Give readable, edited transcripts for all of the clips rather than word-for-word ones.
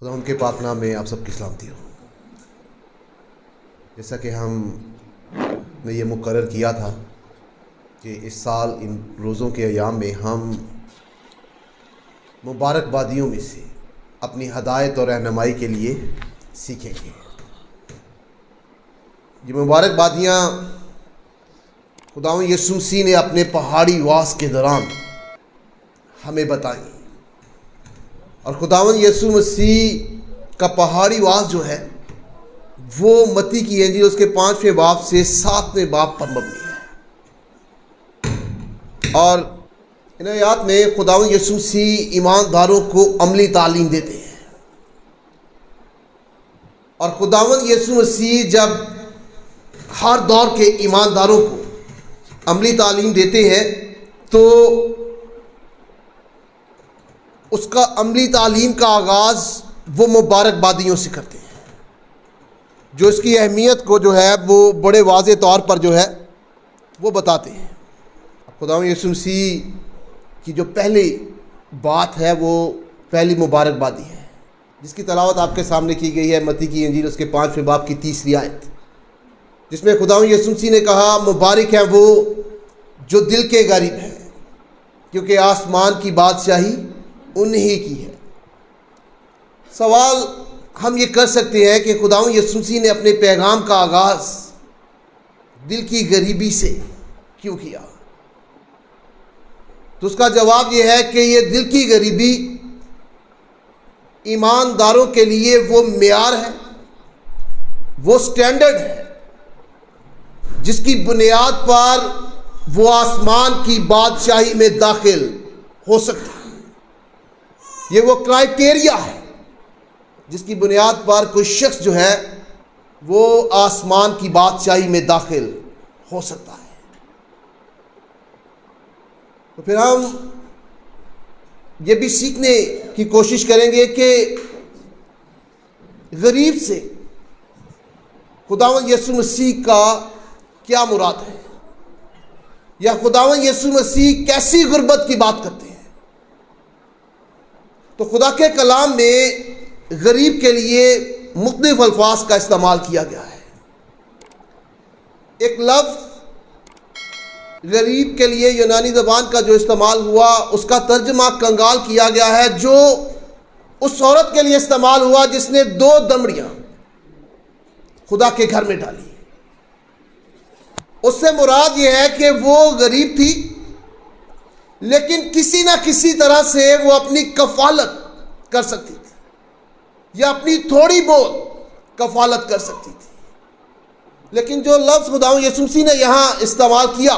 خدا ان کے پاک نام میں آپ سب کی سلامتی ہو۔ جیسا کہ ہم نے یہ مقرر کیا تھا کہ اس سال ان روزوں کے ایام میں ہم مبارک بادیوں میں سے اپنی ہدایت اور رہنمائی کے لیے سیکھیں گے۔ یہ مبارک بادیاں خداوند یسوع مسیح نے اپنے پہاڑی واس کے دوران ہمیں بتائیں، اور خداوند یسوع مسیح کا پہاڑی واس جو ہے وہ متی کی انجیل اس کے 5ویں باب سے 7ویں باب پر مبنی ہے، اور ان آیات میں خداوند یسوع مسیح ایمانداروں کو عملی تعلیم دیتے ہیں۔ اور خداوند یسوع مسیح جب ہر دور کے ایمانداروں کو عملی تعلیم دیتے ہیں تو اس کا عملی تعلیم کا آغاز وہ مبارک بادیوں سے کرتے ہیں، جو اس کی اہمیت کو جو ہے وہ بڑے واضح طور پر جو ہے وہ بتاتے ہیں۔ خداوند یسوع مسیح کی جو پہلی بات ہے وہ پہلی مبارک بادی ہے، جس کی تلاوت آپ کے سامنے کی گئی ہے متی کی انجیل اس کے 5ویں باب کی 30 آیت، جس میں خداوند یسوع مسیح نے کہا مبارک ہے وہ جو دل کے غریب ہیں، کیونکہ آسمان کی بادشاہی انہی کی ہے۔ سوال ہم یہ کر سکتے ہیں کہ خداوند یسوع مسیح نے اپنے پیغام کا آغاز دل کی غریبی سے کیوں کیا؟ تو اس کا جواب یہ ہے کہ یہ دل کی غریبی ایمانداروں کے لیے وہ معیار ہے، وہ سٹینڈرڈ ہے جس کی بنیاد پر وہ آسمان کی بادشاہی میں داخل ہو سکتا ہے۔ یہ وہ کرائٹیریا ہے جس کی بنیاد پر کوئی شخص جو ہے وہ آسمان کی بادشاہی میں داخل ہو سکتا ہے۔ تو پھر ہم یہ بھی سیکھنے کی کوشش کریں گے کہ غریب سے خداوند یسوع مسیح کا کیا مراد ہے، یا خداوند یسوع مسیح کیسی غربت کی بات کرتے ہیں۔ تو خدا کے کلام میں غریب کے لیے مختلف الفاظ کا استعمال کیا گیا ہے۔ ایک لفظ غریب کے لیے یونانی زبان کا جو استعمال ہوا اس کا ترجمہ کنگال کیا گیا ہے، جو اس عورت کے لیے استعمال ہوا جس نے 2 دمڑیاں خدا کے گھر میں ڈالی۔ اس سے مراد یہ ہے کہ وہ غریب تھی، لیکن کسی نہ کسی طرح سے وہ اپنی کفالت کر سکتی تھی، یا اپنی تھوڑی بہت کفالت کر سکتی تھی۔ لیکن جو لفظ خداوند یسوع مسیح نے یہاں استعمال کیا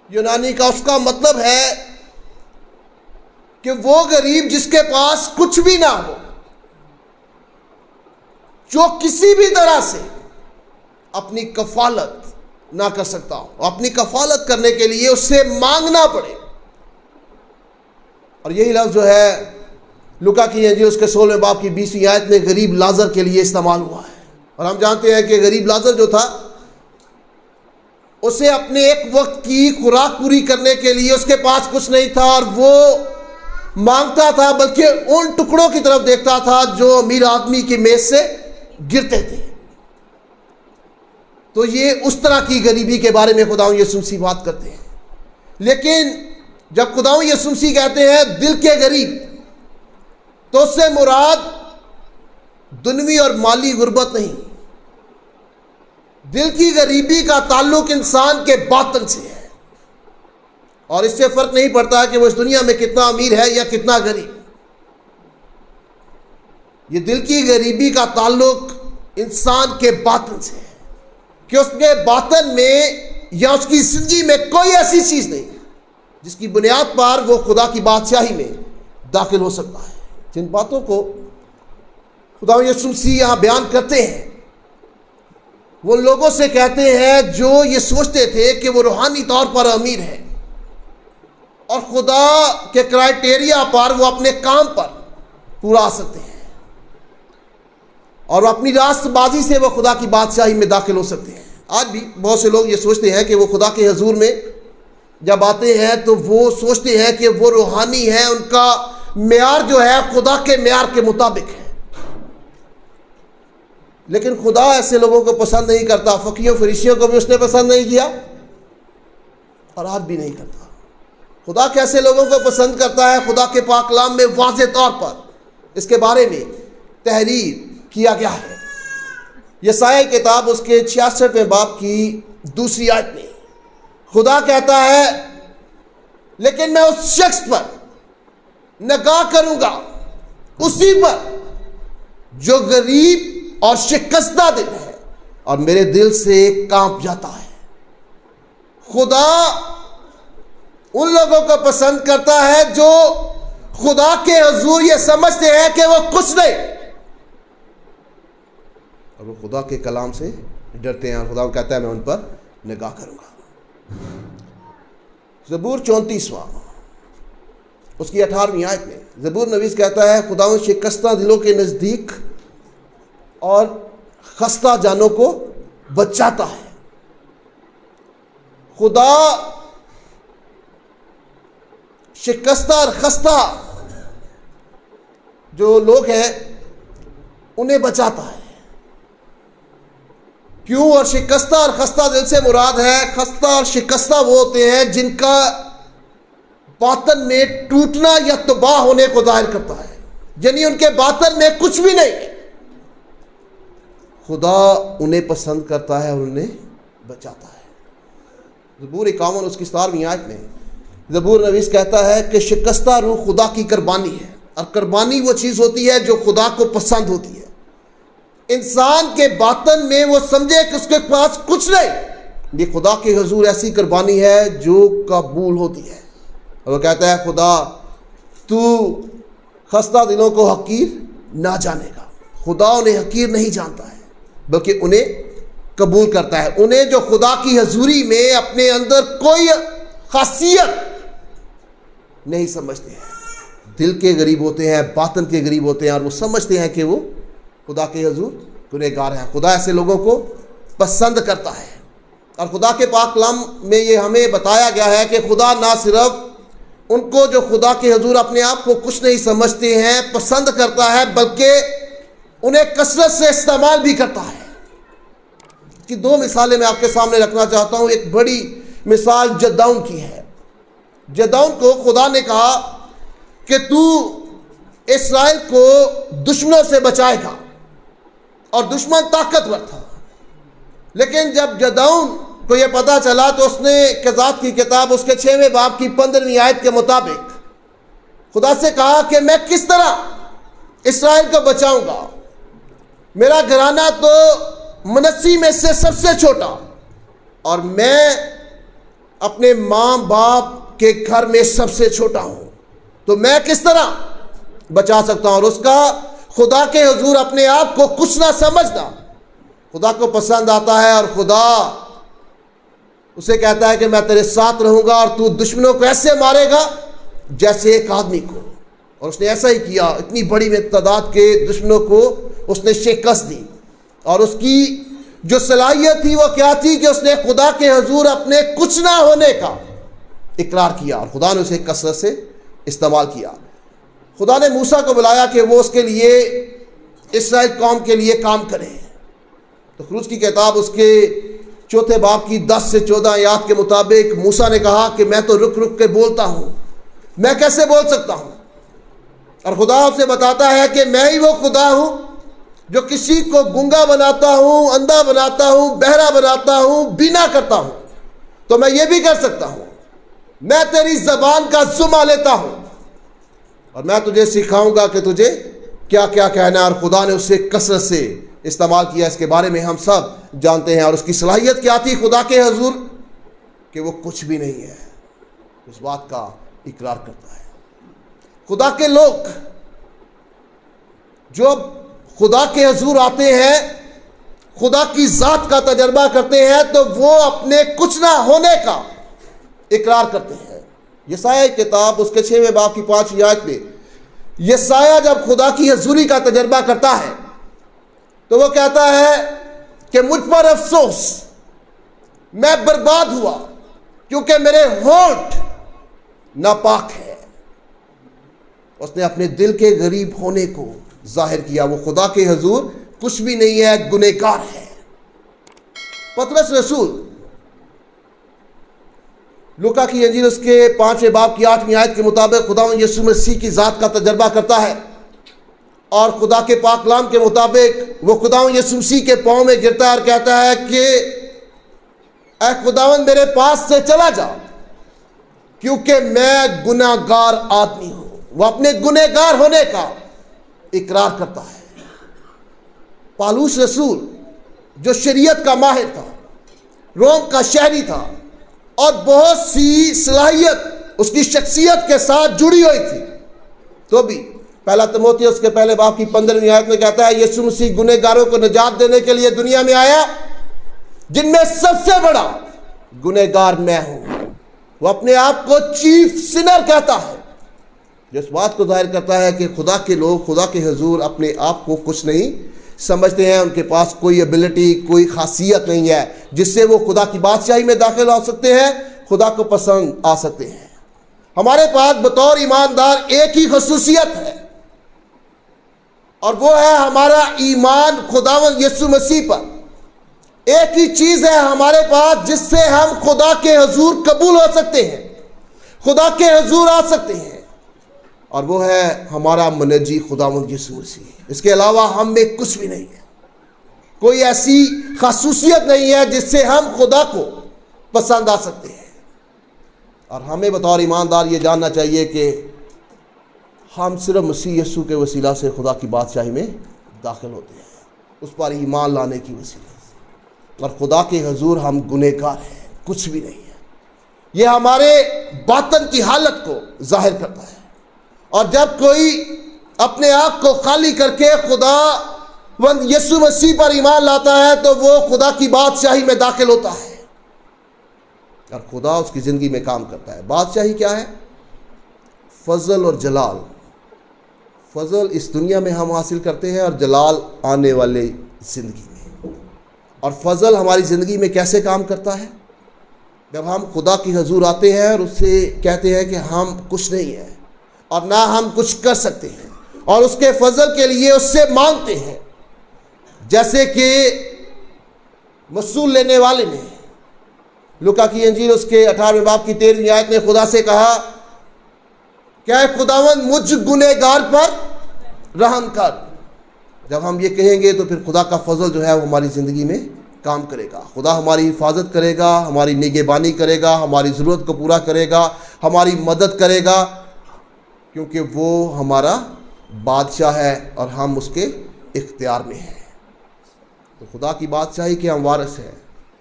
یونانی کا، اس کا مطلب ہے کہ وہ غریب جس کے پاس کچھ بھی نہ ہو، جو کسی بھی طرح سے اپنی کفالت نہ کر سکتا ہو، اپنی کفالت کرنے کے لیے اس سے مانگنا پڑے۔ اور یہی لفظ جو ہے لوکا کی انجیل اس کے 16ویں باب کی 20ویں آیت میں غریب لازر کے لیے استعمال ہوا ہے۔ اور ہم جانتے ہیں کہ غریب لازر جو تھا اسے اپنے ایک وقت کی خوراک پوری کرنے کے لیے اس کے پاس کچھ نہیں تھا، اور وہ مانگتا تھا بلکہ ان ٹکڑوں کی طرف دیکھتا تھا جو امیر آدمی کی میز سے گرتے تھے۔ تو یہ اس طرح کی غریبی کے بارے میں خداوند یسوع مسیح بات کرتے ہیں۔ لیکن جب خداوند یسوع مسیح کہتے ہیں دل کے غریب، تو اس سے مراد دنیوی اور مالی غربت نہیں۔ دل کی غریبی کا تعلق انسان کے باطن سے ہے، اور اس سے فرق نہیں پڑتا کہ وہ اس دنیا میں کتنا امیر ہے یا کتنا غریب۔ یہ دل کی غریبی کا تعلق انسان کے باطن سے ہے، کہ اس کے باطن میں یا اس کی زندگی میں کوئی ایسی چیز نہیں جس کی بنیاد پر وہ خدا کی بادشاہی میں داخل ہو سکتا ہے۔ جن باتوں کو خداوند یسوع مسیح یہاں بیان کرتے ہیں وہ لوگوں سے کہتے ہیں جو یہ سوچتے تھے کہ وہ روحانی طور پر امیر ہے، اور خدا کے کرائٹیریا پر وہ اپنے کام پر پورا آ سکتے ہیں، اور اپنی راست بازی سے وہ خدا کی بادشاہی میں داخل ہو سکتے ہیں۔ آج بھی بہت سے لوگ یہ سوچتے ہیں کہ وہ خدا کے حضور میں جب آتے ہیں تو وہ سوچتے ہیں کہ وہ روحانی ہیں، ان کا معیار جو ہے خدا کے معیار کے مطابق ہے، لیکن خدا ایسے لوگوں کو پسند نہیں کرتا۔ فقیوں فریسیوں کو بھی اس نے پسند نہیں کیا اور آج بھی نہیں کرتا۔ خدا کیسے لوگوں کو پسند کرتا ہے؟ خدا کے پاک کلام میں واضح طور پر اس کے بارے میں تحریر کیا گیا ہے۔ یسایا کتاب اس کے 66ویں باب کی 2 آیت میں خدا کہتا ہے، لیکن میں اس شخص پر نگاہ کروں گا، اسی پر جو غریب اور شکستہ دل ہے اور میرے دل سے کانپ جاتا ہے۔ خدا ان لوگوں کو پسند کرتا ہے جو خدا کے حضور یہ سمجھتے ہیں کہ وہ کچھ نہیں، اور وہ خدا کے کلام سے ڈرتے ہیں، اور خدا کہتا ہے میں ان پر نگاہ کروں گا۔ زبور 34واں اس کی 18ویں آیت میں زبور نویس کہتا ہے، خدا ان شکستہ دلوں کے نزدیک اور خستہ جانوں کو بچاتا ہے۔ خدا شکستہ اور خستہ جو لوگ ہیں انہیں بچاتا ہے۔ کیوں؟ اور شکستہ اور خستہ دل سے مراد ہے، خستہ اور شکستہ وہ ہوتے ہیں جن کا باطن میں ٹوٹنا یا تباہ ہونے کو ظاہر کرتا ہے، یعنی ان کے باطن میں کچھ بھی نہیں ہے۔ خدا انہیں پسند کرتا ہے اور انہیں بچاتا ہے۔ زبور 51 اس کی 17ویں آیت میں زبور نویس کہتا ہے کہ شکستہ روح خدا کی قربانی ہے، اور قربانی وہ چیز ہوتی ہے جو خدا کو پسند ہوتی ہے۔ انسان کے باطن میں وہ سمجھے کہ اس کے پاس کچھ نہیں، یہ خدا کے حضور ایسی قربانی ہے جو قبول ہوتی ہے۔ اور وہ کہتا ہے، خدا تو خستہ دلوں کو حقیر نہ جانے گا۔ خدا انہیں حقیر نہیں جانتا ہے بلکہ انہیں قبول کرتا ہے، انہیں جو خدا کی حضوری میں اپنے اندر کوئی خاصیت نہیں سمجھتے ہیں، دل کے غریب ہوتے ہیں، باطن کے غریب ہوتے ہیں، اور وہ سمجھتے ہیں کہ وہ خدا کے حضور گنہگار ہیں۔ خدا ایسے لوگوں کو پسند کرتا ہے، اور خدا کے پاک کلام میں یہ ہمیں بتایا گیا ہے کہ خدا نہ صرف ان کو جو خدا کے حضور اپنے آپ کو کچھ نہیں سمجھتے ہیں پسند کرتا ہے، بلکہ انہیں کثرت سے استعمال بھی کرتا ہے۔ اس کی 2 مثالیں میں آپ کے سامنے رکھنا چاہتا ہوں۔ ایک بڑی مثال جدعون کی ہے۔ جدعون کو خدا نے کہا کہ تو اسرائیل کو دشمنوں سے بچائے گا، اور دشمن طاقتور تھا، لیکن جب جدعون کو یہ پتا چلا تو اس نے قضات کی کتاب اس کے 6ویں باب کی 15ویں آیت کے مطابق خدا سے کہا کہ میں کس طرح اسرائیل کو بچاؤں گا؟ میرا گھرانہ تو منسی میں سے سب سے چھوٹا، اور میں اپنے ماں باپ کے گھر میں سب سے چھوٹا ہوں، تو میں کس طرح بچا سکتا ہوں؟ اور اس کا خدا کے حضور اپنے آپ کو کچھ نہ سمجھنا خدا کو پسند آتا ہے، اور خدا اسے کہتا ہے کہ میں تیرے ساتھ رہوں گا، اور تو دشمنوں کو ایسے مارے گا جیسے ایک آدمی کو۔ اور اس نے ایسا ہی کیا، اتنی بڑی تعداد کے دشمنوں کو اس نے شکست دی۔ اور اس کی جو صلاحیت تھی وہ کیا تھی کہ اس نے خدا کے حضور اپنے کچھ نہ ہونے کا اقرار کیا، اور خدا نے اسے کثرت سے استعمال کیا۔ خدا نے موسیٰ کو بلایا کہ وہ اس کے لیے اسرائیل قوم کے لیے کام کرے۔ تو خروج کی کتاب اس کے 4 باب کی 10 سے 14 آیات کے مطابق موسیٰ نے کہا کہ میں تو رک رک کے بولتا ہوں، میں کیسے بول سکتا ہوں؟ اور خدا اسے بتاتا ہے کہ میں ہی وہ خدا ہوں جو کسی کو گنگا بناتا ہوں، اندھا بناتا ہوں، بہرا بناتا ہوں، بینا کرتا ہوں، تو میں یہ بھی کر سکتا ہوں، میں تیری زبان کا ذمہ لیتا ہوں، اور میں تجھے سکھاؤں گا کہ تجھے کیا کیا کہنا ہے۔ اور خدا نے اسے کثرت سے استعمال کیا، اس کے بارے میں ہم سب جانتے ہیں۔ اور اس کی صلاحیت کیا تھی خدا کے حضور؟ کہ وہ کچھ بھی نہیں ہے، اس بات کا اقرار کرتا ہے۔ خدا کے لوگ جو خدا کے حضور آتے ہیں، خدا کی ذات کا تجربہ کرتے ہیں، تو وہ اپنے کچھ نہ ہونے کا اقرار کرتے ہیں۔ یسایا کتاب اس کے 6ویں باب کی 5ویں آیت میں یسایا جب خدا کی حضوری کا تجربہ کرتا ہے تو وہ کہتا ہے کہ مجھ پر افسوس، میں برباد ہوا کیونکہ میرے ہونٹ ناپاک ہے۔ اس نے اپنے دل کے غریب ہونے کو ظاہر کیا. وہ خدا کے حضور کچھ بھی نہیں ہے, گنہگار ہے. پطرس رسول لوکا کی انجیل اس کے 5 باب کی 8ویں آیت کے مطابق خداوند یسوع مسیح کی ذات کا تجربہ کرتا ہے, اور خدا کے پاک کلام کے مطابق وہ خداوند یسوع مسیح کے پاؤں میں گرتا ہے اور کہتا ہے کہ اے خداوند میرے پاس سے چلا جا, کیونکہ میں گناہ گار آدمی ہوں. وہ اپنے گناہ گار ہونے کا اقرار کرتا ہے. پالوس رسول جو شریعت کا ماہر تھا, روم کا شہری تھا, اور بہت سی صلاحیت اس کی شخصیت کے ساتھ جڑی ہوئی تھی, تو بھی پہلا تموتی اس کے پہلے باب کی 15ویں آیت میں کہتا ہے یسوع مسیح گنہ گاروں کو نجات دینے کے لیے دنیا میں آیا, جن میں سب سے بڑا گنہ گار میں ہوں. وہ اپنے آپ کو چیف سنر کہتا ہے, جو اس بات کو ظاہر کرتا ہے کہ خدا کے لوگ خدا کے حضور اپنے آپ کو کچھ نہیں سمجھتے ہیں. ان کے پاس کوئی ایبلٹی, کوئی خاصیت نہیں ہے جس سے وہ خدا کی بادشاہی میں داخل ہو سکتے ہیں, خدا کو پسند آ سکتے ہیں. ہمارے پاس بطور ایماندار ایک ہی خصوصیت ہے, اور وہ ہے ہمارا ایمان خداوند یسوع مسیح پر. ایک ہی چیز ہے ہمارے پاس جس سے ہم خدا کے حضور قبول ہو سکتے ہیں, خدا کے حضور آ سکتے ہیں, اور وہ ہے ہمارا منجی خداوند یسوع مسیح. اس کے علاوہ ہم میں کچھ بھی نہیں ہے, کوئی ایسی خصوصیت نہیں ہے جس سے ہم خدا کو پسند آ سکتے ہیں. اور ہمیں بطور ایماندار یہ جاننا چاہیے کہ ہم صرف مسیح یسوع کے وسیلہ سے خدا کی بادشاہی میں داخل ہوتے ہیں, اس پر ایمان لانے کی وسیلہ سے. اور خدا کے حضور ہم گنہگار ہیں, کچھ بھی نہیں ہے. یہ ہمارے باطن کی حالت کو ظاہر کرتا ہے, اور جب کوئی اپنے آپ کو خالی کر کے خدا یسوع مسیح پر ایمان لاتا ہے تو وہ خدا کی بادشاہی میں داخل ہوتا ہے, اور خدا اس کی زندگی میں کام کرتا ہے. بادشاہی کیا ہے؟ فضل اور جلال. فضل اس دنیا میں ہم حاصل کرتے ہیں, اور جلال آنے والے زندگی میں. اور فضل ہماری زندگی میں کیسے کام کرتا ہے؟ جب ہم خدا کی حضور آتے ہیں اور اس سے کہتے ہیں کہ ہم کچھ نہیں ہیں اور نہ ہم کچھ کر سکتے ہیں, اور اس کے فضل کے لیے اس سے مانگتے ہیں. جیسے کہ مصول لینے والے نے لوکا کی انجیل اس کے 18ویں باب کی 13ویں آیت میں خدا سے کہا کہ اے خداوند مجھ گنہگار پر رحم کر. جب ہم یہ کہیں گے تو پھر خدا کا فضل جو ہے وہ ہماری زندگی میں کام کرے گا. خدا ہماری حفاظت کرے گا, ہماری نگہبانی کرے گا, ہماری ضرورت کو پورا کرے گا, ہماری مدد کرے گا, کیونکہ وہ ہمارا بادشاہ ہے اور ہم اس کے اختیار میں ہیں. تو خدا کی بادشاہی کے ہم وارث ہیں.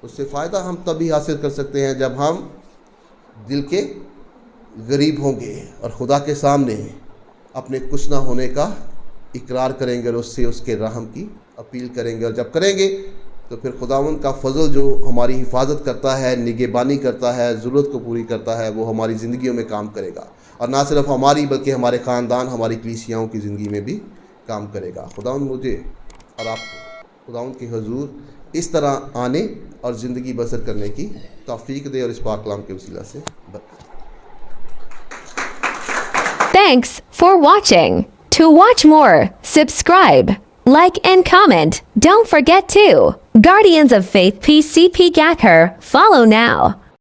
اس سے فائدہ ہم تبھی حاصل کر سکتے ہیں جب ہم دل کے غریب ہوں گے اور خدا کے سامنے اپنے کچھ نہ ہونے کا اقرار کریں گے, اور اس سے اس کے رحم کی اپیل کریں گے. اور جب کریں گے تو پھر خداوند کا فضل جو ہماری حفاظت کرتا ہے, نگہبانی کرتا ہے, ضرورت کو پوری کرتا ہے, وہ ہماری زندگیوں میں کام کرے گا. اور نہ صرف ہماری بلکہ ہمارے خاندان, ہماری کلیسیاؤں کی زندگی میں بھی کام کرے گا. خداوند مجھے اور آپ کو خداوند کے حضور اس طرح آنے اور زندگی بسر کرنے کی توفیق دے, اور اس پاک کلام کے وسیلہ سے برکت. Thanks for watching. To watch more, subscribe, like and comment. Don't forget to Guardians of Faith PCP Gacker. Follow now.